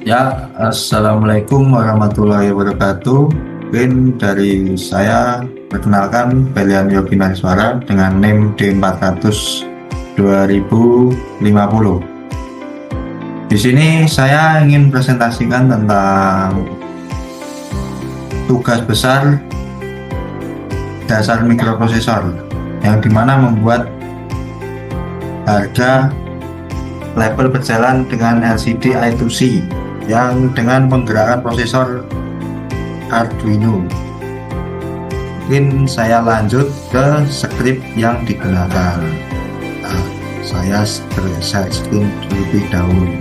Ya, Assalamualaikum warahmatullahi wabarakatuh. Mungkin dari saya perkenalkan Belian Yogi Nariswara dengan NIM D400 2050. Di sini saya ingin presentasikan tentang tugas besar dasar mikroprosesor yang dimana membuat harga level berjalan dengan LCD I2C yang dengan menggerakkan prosesor Arduino. Mungkin saya lanjut ke skrip yang digunakan. Saya share screen terlebih dahulu.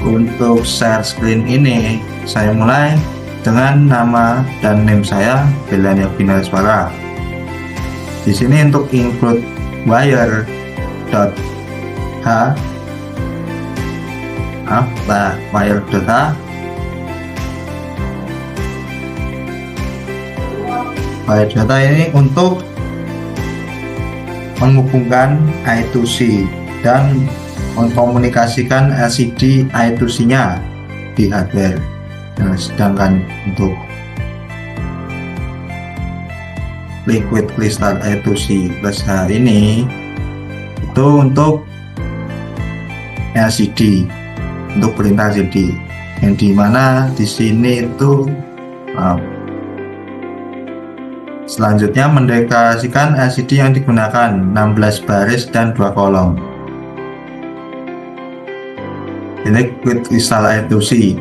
Untuk share screen ini saya mulai dengan nama dan name saya Belian Yogi Nariswara. Di sini untuk include wire wire data ini untuk menghubungkan I2C dan mengkomunikasikan LCD I2C nya di hardware. Nah, sedangkan untuk liquid crystal I2C plus H ini itu untuk LCD, untuk perintah LCD, yang dimana di sini itu selanjutnya mendeklarasikan LCD yang digunakan 16 baris dan 2 kolom. Ini liquid crystal I2C.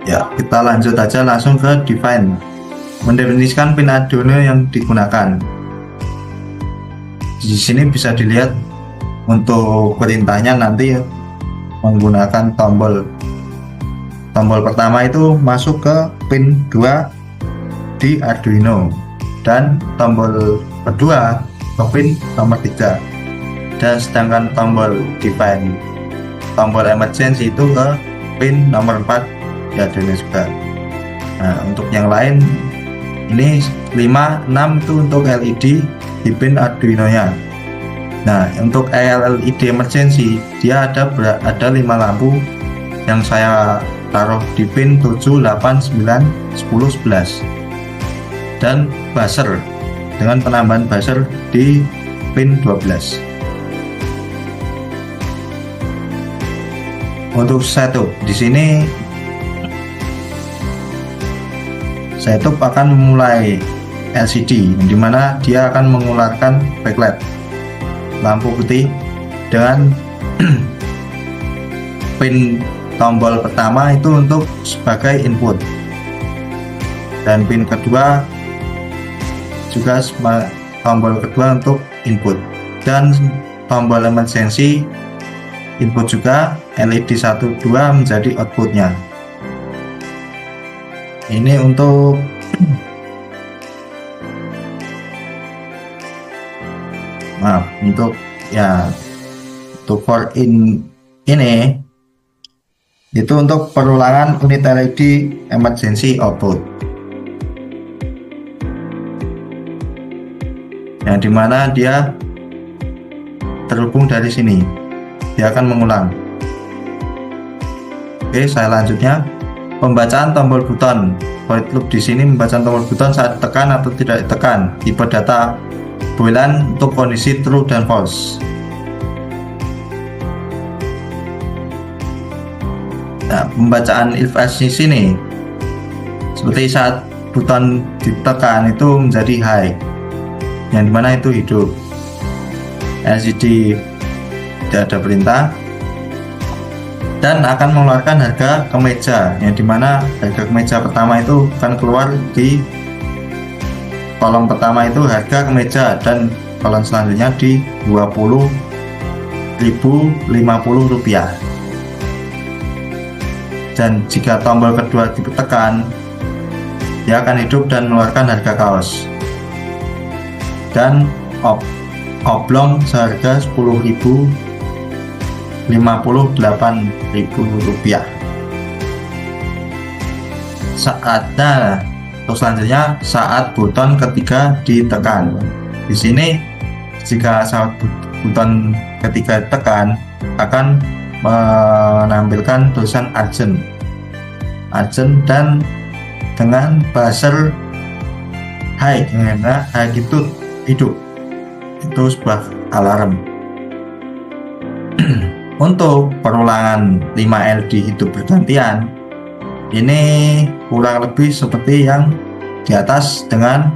Ya, kita lanjut aja langsung ke define, mendefinisikan pin Arduino yang digunakan. Di sini bisa dilihat untuk perintahnya nanti menggunakan tombol pertama itu masuk ke pin 2 di Arduino, dan tombol kedua ke pin nomor 3, dan sedangkan tombol define, tombol emergency itu ke pin nomor 4 di Arduino juga. Nah, untuk yang lain ini 5, 6 itu untuk LED di pin Arduino nya. Nah, untuk LED emergency dia ada 5 lampu yang saya taruh di pin 7, 8, 9, 10, 11, dan buzzer dengan penambahan buzzer di pin 12. Untuk setup di sini, setup akan memulai LCD dimana dia akan mengeluarkan backlight lampu putih dengan pin tombol pertama itu untuk sebagai input, dan pin kedua juga tombol kedua untuk input, dan tombol emergency input juga, LED 1, 2 menjadi outputnya. Ini untuk untuk for in ini itu untuk perulangan unit LED emergency output, yang dimana dia terhubung dari sini, dia akan mengulang. Oke, saya lanjutnya pembacaan tombol buton. Void loop di sini membaca tombol buton saat ditekan atau tidak ditekan. Tipe data boolean untuk kondisi true dan false. Nah, pembacaan if else di sini seperti saat buton ditekan itu menjadi high, yang dimana itu hidup. LCD tidak ada perintah dan akan mengeluarkan harga kemeja, yang dimana harga kemeja pertama itu akan keluar di kolom pertama itu harga kemeja, dan kolom selanjutnya di Rp20.050. Dan jika tombol kedua ditekan, dia akan hidup dan mengeluarkan harga kaos, dan oblong seharga Rp10.058.000. Saatnya Terus saat buton ketiga ditekan. Di sini jika saat button ketiga tekan akan menampilkan tulisan urgent dan dengan buzzer high, karena high itu hidup, itu sebuah alarm. Untuk perulangan 5 LED hidup bergantian, ini kurang lebih seperti yang di atas dengan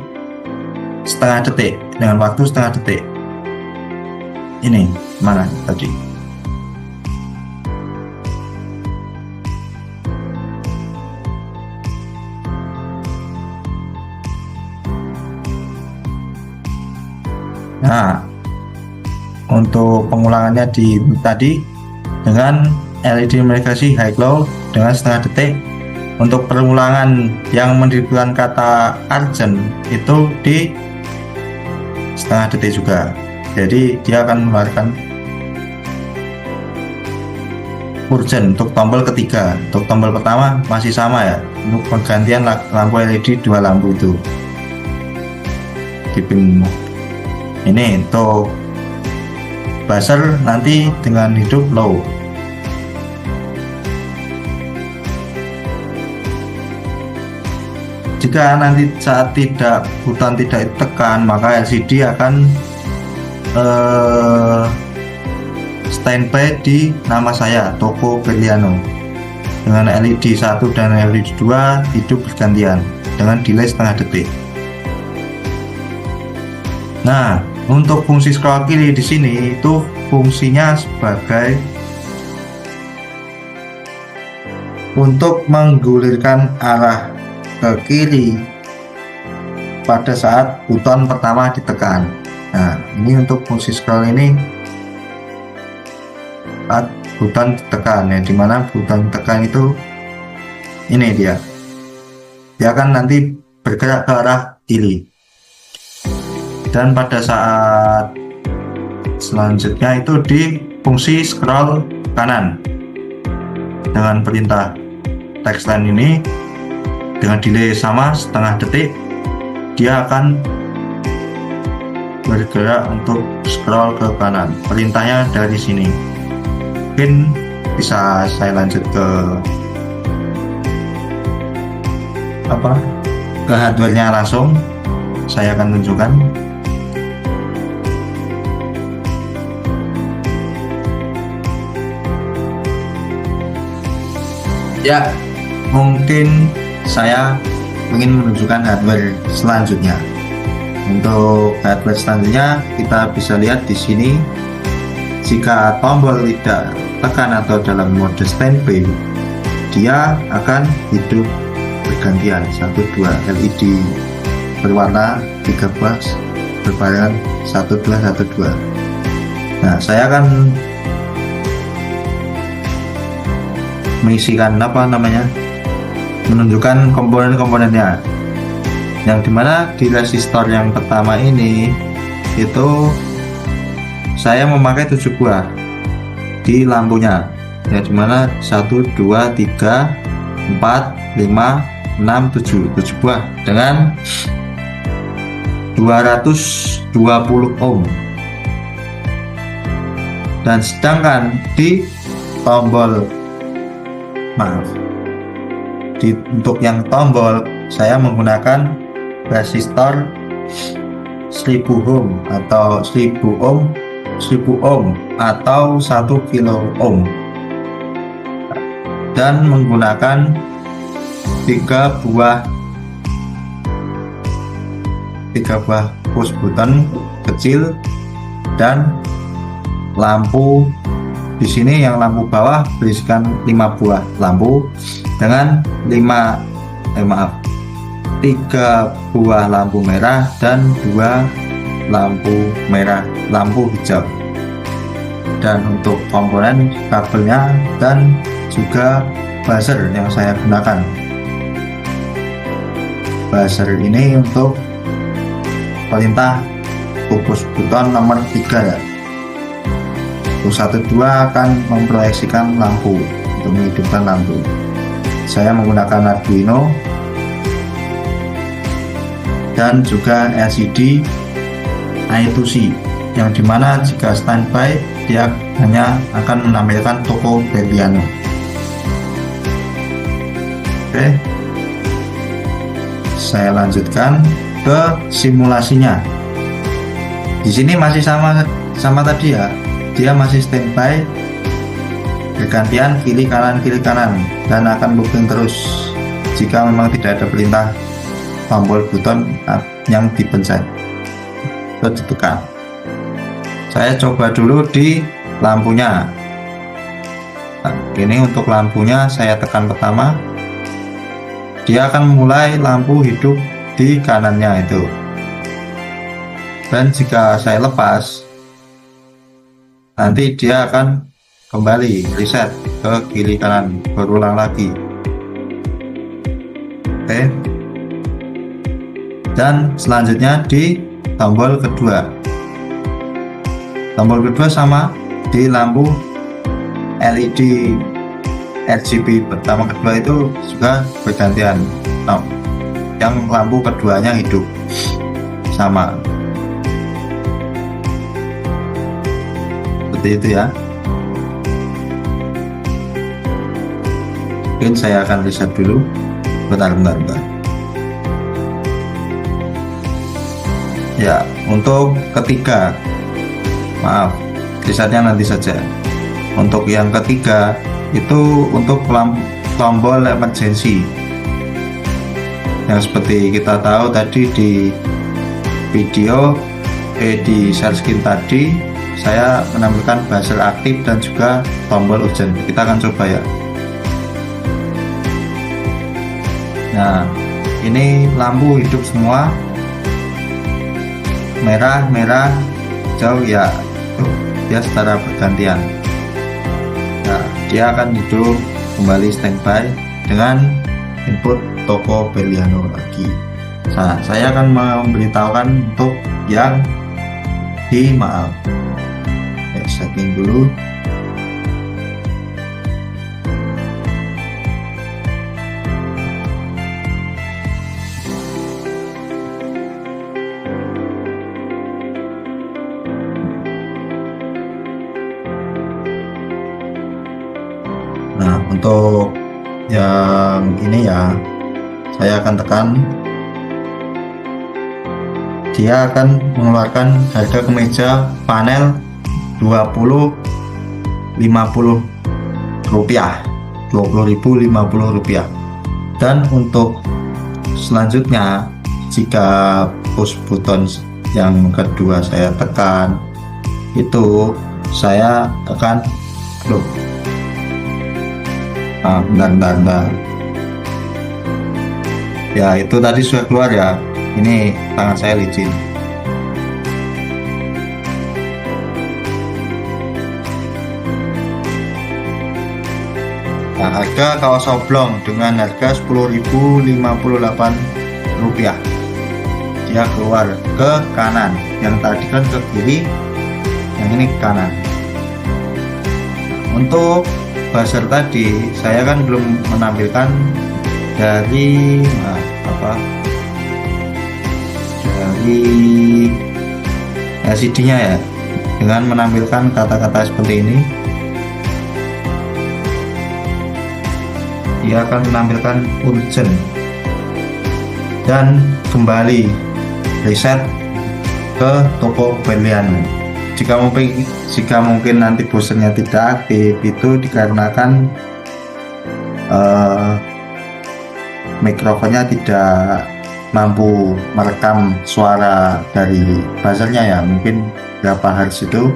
setengah detik, dengan waktu setengah detik. Ini mana tadi? Nah, untuk pengulangannya di tadi dengan LED indikasi high glow dengan setengah detik. Untuk pengulangan yang mendirikan kata urgent itu di setengah detik juga. Jadi dia akan mengeluarkan urgent untuk tombol ketiga. Untuk tombol pertama masih sama ya, untuk penggantian lampu LED 2 lampu itu di pin ini. Untuk buzzer nanti dengan hidup low. Jika nanti saat button tidak ditekan, maka LCD akan standby di nama saya, Toko Beliano, dengan LED 1 dan LED 2 hidup bergantian dengan delay setengah detik. Nah, untuk fungsi scroll kiri di sini itu fungsinya sebagai untuk menggulirkan arah ke kiri pada saat button pertama ditekan. Nah, ini untuk fungsi scroll ini saat button ditekan ya, dimana button tekan itu ini dia akan nanti bergerak ke arah kiri. Dan pada saat selanjutnya itu di fungsi scroll kanan dengan perintah text line ini dengan delay sama setengah detik, dia akan bergerak untuk scroll ke kanan. Perintahnya dari sini. Mungkin bisa saya lanjut ke hardware-nya langsung. Saya akan tunjukkan. Ya, mungkin saya ingin menunjukkan hardware selanjutnya. Untuk hardware selanjutnya kita bisa lihat di sini, jika tombol tidak tekan atau dalam mode standby, dia akan hidup bergantian 1-2 LED berwarna 3 buah berbarengan 1-2-1-2. Nah, saya akan mengisikan menunjukkan komponen-komponennya, yang dimana di resistor yang pertama ini itu saya memakai 7 buah di lampunya, yang dimana 1, 2, 3, 4, 5, 6, 7 buah dengan 220 ohm. Dan sedangkan di untuk yang tombol saya menggunakan resistor 1000 ohm atau 1000 ohm atau 1 kilo ohm, dan menggunakan 3 buah push button kecil dan lampu. Di sini yang lampu bawah berisikan 5 buah lampu dengan 3 buah lampu merah dan 2 lampu hijau. Dan untuk komponen kabelnya dan juga buzzer yang saya gunakan. Buzzer ini untuk perintah push button nomor 3 ya. 1-2 akan memproyeksikan lampu untuk menghidupkan lampu. Saya menggunakan Arduino dan juga LCD I2C yang dimana jika standby dia hanya akan menampilkan toko Beliano. Oke, saya lanjutkan ke simulasinya. Di sini masih sama tadi ya, dia masih standby bergantian kiri kanan dan akan looping terus jika memang tidak ada perintah tombol buton yang dipencet atau ditekan. Saya coba dulu di lampunya. Nah, ini untuk lampunya saya tekan pertama, dia akan mulai lampu hidup di kanannya itu, dan jika saya lepas nanti dia akan kembali reset ke kiri kanan, berulang lagi. Oke, dan selanjutnya di tombol kedua sama di lampu LED RGB pertama kedua itu juga bergantian. Nah, yang lampu keduanya hidup sama seperti itu ya. Mungkin saya akan reset dulu, bentar. Ya, untuk ketiga, maaf, resetnya nanti saja. Untuk yang ketiga itu untuk tombol emergency, yang seperti kita tahu tadi di video di share screen tadi saya menampilkan buzzer aktif dan juga tombol urgent. Kita akan coba ya. Nah, ini lampu hidup semua, merah hijau ya, dia secara bergantian. Nah, dia akan hidup kembali standby dengan input toko Beliano lagi. Nah, saya akan memberitahukan untuk yang di setting dulu. Nah, untuk yang ini ya, saya akan tekan, dia akan mengeluarkan harga kemeja panel 20.050 rupiah, 20.050 rupiah. Dan untuk selanjutnya, jika push button yang kedua saya tekan, itu saya akan loop. Bentar. Ya, itu tadi sudah keluar ya. Ini tangan saya licin. Nah, harga kaos oblong dengan harga 10.058 rupiah. Dia keluar ke kanan. Yang tadi kan ke kiri, yang ini ke kanan. Untuk buzzer tadi saya kan belum menampilkan dari dari LCD-nya ya, dengan menampilkan kata-kata seperti ini. Dia akan menampilkan urgent dan kembali reset ke toko Beliano. Jika mungkin nanti buzzernya tidak aktif, itu dikarenakan mikrofonnya tidak mampu merekam suara dari buzzernya ya, mungkin berapa hertz itu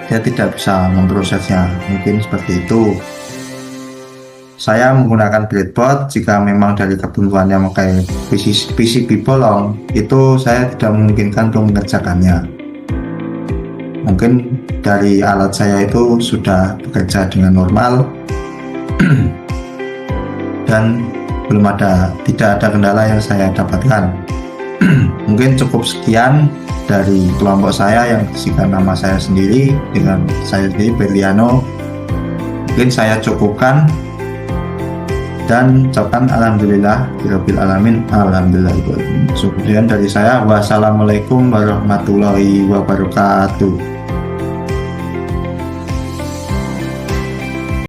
dia tidak bisa memprosesnya, mungkin seperti itu. Saya menggunakan breadboard. Jika memang dari kebutuhannya memakai PCB bolong, itu saya tidak memungkinkan untuk mengerjakannya. Mungkin dari alat saya itu sudah bekerja dengan normal dan tidak ada kendala yang saya dapatkan. Mungkin cukup sekian dari kelompok saya yang berisikan nama saya sendiri dengan saya sendiri, Beliano. Mungkin saya cukupkan. dan ucapkan alhamdulillah rabbil alamin, alhamdulillah. Kemudian dari saya, wassalamualaikum warahmatullahi wabarakatuh.